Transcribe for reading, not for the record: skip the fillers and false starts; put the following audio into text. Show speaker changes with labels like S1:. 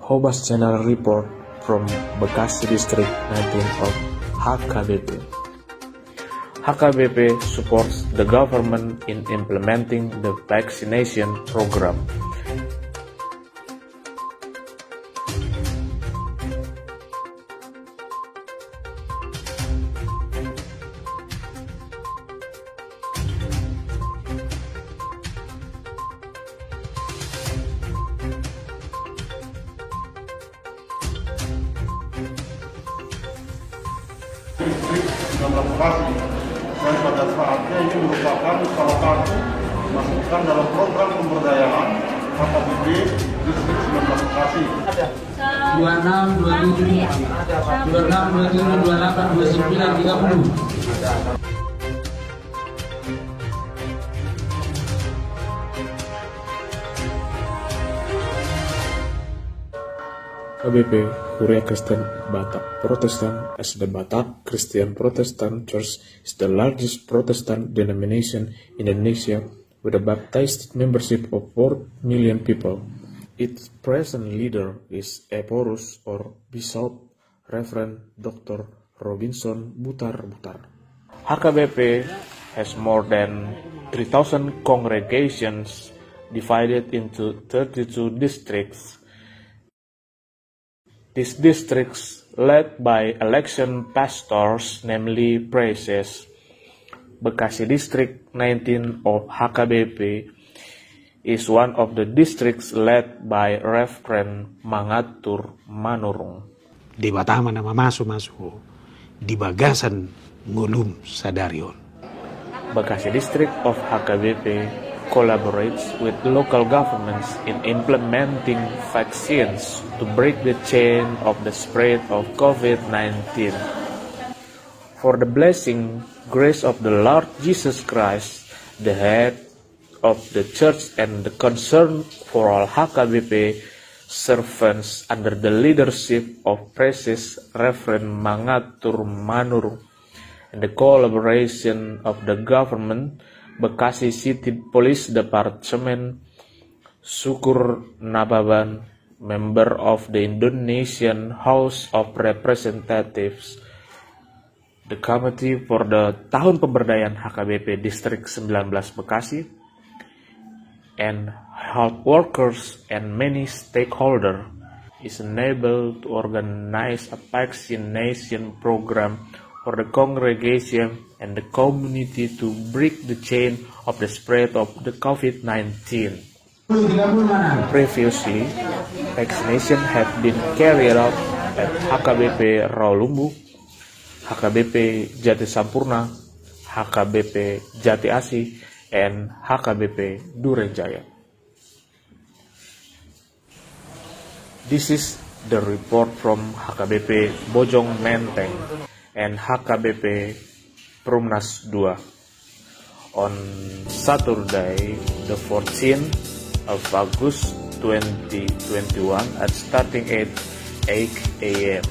S1: Hobas General Report from Bekasi District 19 of HKBP. HKBP supports the government in implementing the vaccination program.
S2: Bekasi, dan pada saatnya ini merupakan salah satu masukan dalam program pemberdayaan HKBP Distrik 19 Bekasi.
S3: 26, 27, 26, 27, 28, 29, 30.
S1: HKBP Huria Kristen Batak Protestant, as the Batak Christian Protestant Church is the largest Protestant denomination in Indonesia with a baptized membership of 4 million people. Its present leader is Eporus or Bishop Reverend Dr. Robinson Butar. HKBP has more than 3,000 congregations divided into 32 districts. These districts, led by election pastors, namely praises. Bekasi District 19 of HKBP is one of the districts led by Reverend Mangatur Manurung.
S4: Di Batam nama masuk di bagasan ngulum sadarion.
S1: Bekasi District of HKBP collaborates with local governments in implementing vaccines to break the chain of the spread of COVID-19. For the blessing, grace of the Lord Jesus Christ, the head of the church and the concern for all HKBP servants under the leadership of Precious Reverend Mangatur Manurung and the collaboration of the government, Bekasi City Police Department, Syukur Nababan, member of the Indonesian House of Representatives, the Committee for the Tahun Pemberdayaan HKBP Distrik 19 Bekasi, and health workers and many stakeholders is enabled to organize a vaccination program for the congregation and the community to break the chain of the spread of the COVID-19. Previously, vaccination had been carried out at HKBP Rawalumbu, HKBP Jati Sampurna, HKBP Jati Asih, and HKBP Durenjaya. This is the report from HKBP Bojong Menteng and HKBP Perumnas 2 on Saturday the 14th of August 2021 at starting at 8 a.m.